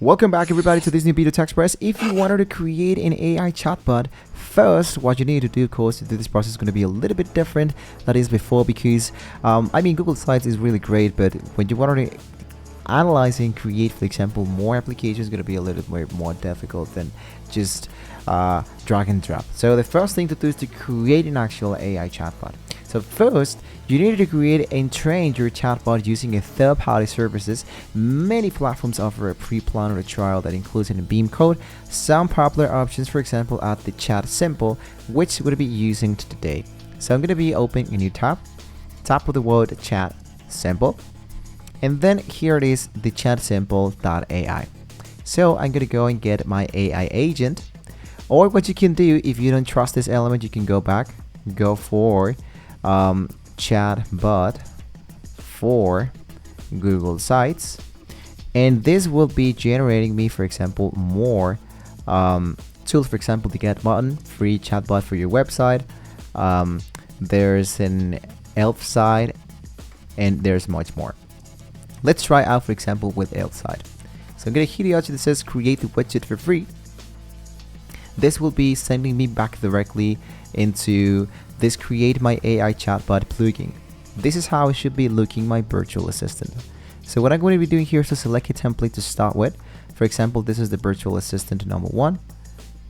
Welcome back everybody to this new video Tech Express. If you wanted to create an AI chatbot, first what you need to do, of course, to do this process is going to be a little bit different than it is before because Google Sites is really great, but when you want to analyze and create, for example, more applications, is going to be a little bit more difficult than just drag and drop. So the first thing to do is to create an actual AI chatbot. So first, you need to create and train your chatbot using a third-party services. Many platforms offer a pre-planned or a trial that includes an Beam code. Some popular options, for example, are the Chat Simple, which we'll be using today. So I'm going to be opening a new tab. Tap with the word Chat Simple, and then here it is, the chatsimple.ai. So I'm going to go and get my AI agent, or what you can do if you don't trust this element, you can go back, go for Chatbot for Google Sites, and this will be generating me, for example, more tools. For example, the get button, free chatbot for your website. There's an elf side, and there's much more. Let's try out, for example, with elf side. So I'm gonna hit the option that says create the widget for free. This will be sending me back directly into this create my AI chatbot plugin. This is how it should be looking, my virtual assistant. So what I'm going to be doing here is to select a template to start with. For example, this is the virtual assistant number 1.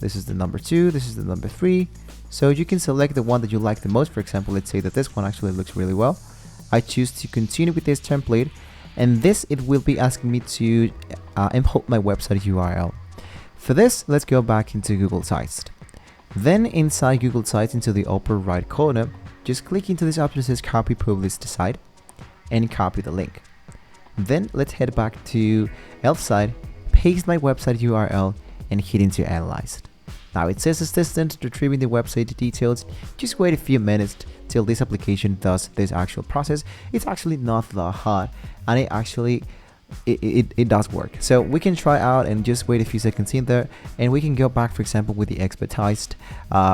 This is the number 2. This is the number 3. So you can select the one that you like the most. For example, let's say that this one actually looks really well. I choose to continue with this template, and this it will be asking me to import my website URL. For this, let's go back into Google Sites. Then inside Google Sites, into the upper right corner, just click into this option that says copy publish to site and copy the link. Then let's head back to elf site, paste my website URL and hit into analyze. Now it says assistant retrieving the website details. Just wait a few minutes till this application does this actual process. It's actually not that hard, and it does work. So we can try out and just wait a few seconds in there, and we can go back, for example, with the expertise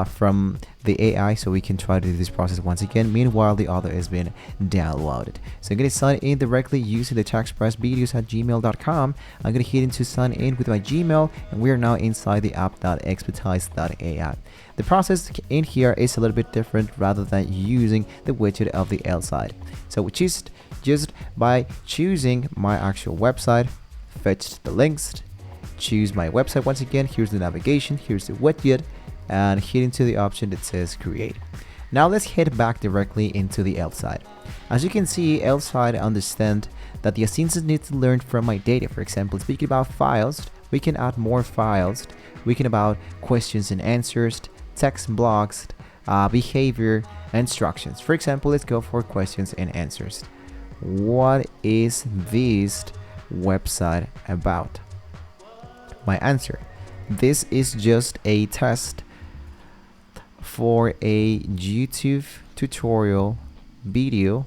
from the AI, so we can try to do this process once again. Meanwhile, the other has been downloaded. So I'm going to sign in directly using the techexpressvideos@gmail.com. I'm going to hit into sign in with my Gmail, and we are now inside the app.expertise.ai. The process in here is a little bit different rather than using the widget of the L side. So we just by choosing my actual website, fetch the links, choose my website once again, here's the navigation, here's the widget, and hit into the option that says create. Now let's head back directly into the elf side. As you can see, elf side understand that the assistant needs to learn from my data. For example, speaking about files, we can add more files. We can about questions and answers, text blocks, behavior, instructions. For example, let's go for questions and answers. What is this website about? My answer: this is just a test for a YouTube tutorial video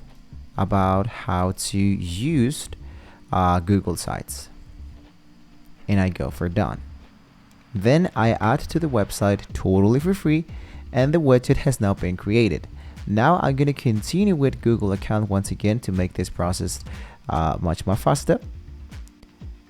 about how to use Google Sites, and I go for done. Then I add to the website totally for free, and the widget has now been created. Now I'm going to continue with Google account once again to make this process much more faster.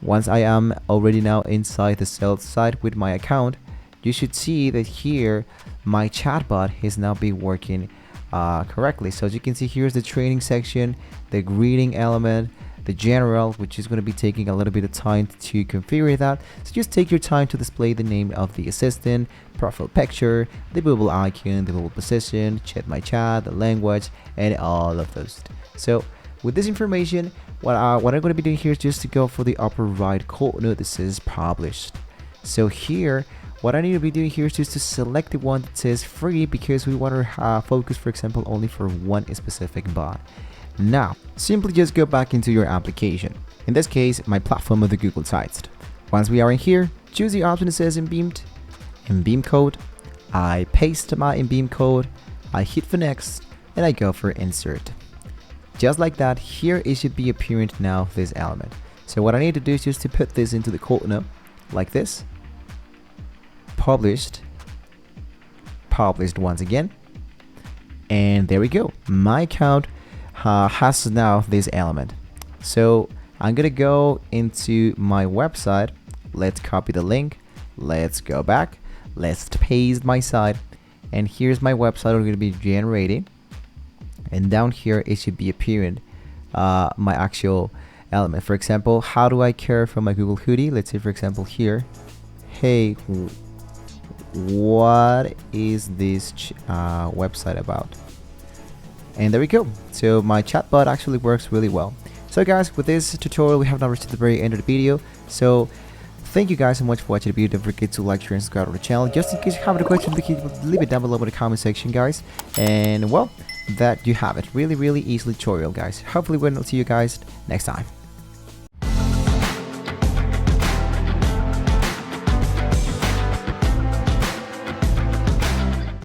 Once I am already now inside the sales site with my account, you should see that here my chatbot is now be working correctly. So as you can see, here's the training section, the greeting element, the general, which is going to be taking a little bit of time to configure that. So just take your time to display the name of the assistant, profile picture, the bubble icon, the bubble position, check my chat, the language, and all of those. So with this information, what I'm going to be doing here is just to go for the upper right corner that says published. So here, what I need to be doing here is just to select the one that says free, because we want to focus, for example, only for one specific bot. Now, simply just go back into your application. In this case, my platform of the Google Sites. Once we are in here, choose the option that says Embedded, Beam code. I paste my Beam code, I hit for next, and I go for insert. Just like that, here it should be appearing now, this element. So what I need to do is just to put this into the corner, like this. Published once again, and there we go. My account has now this element. So I'm gonna go into my website, let's copy the link, let's go back, let's paste my site, and here's my website we're going to be generating, and down here it should be appearing my actual element. For example, how do I care for my Google hoodie? Let's say for example here, hey, what is this website about? And there we go. So my chatbot actually works really well. So guys, with this tutorial we have now reached the very end of the video. So thank you guys so much for watching the video. Don't forget to like, share, and subscribe to the channel. Just in case you have any questions, leave it down below in the comment section, guys. And well, that you have it. Really easy tutorial, guys. Hopefully we'll see you guys next time.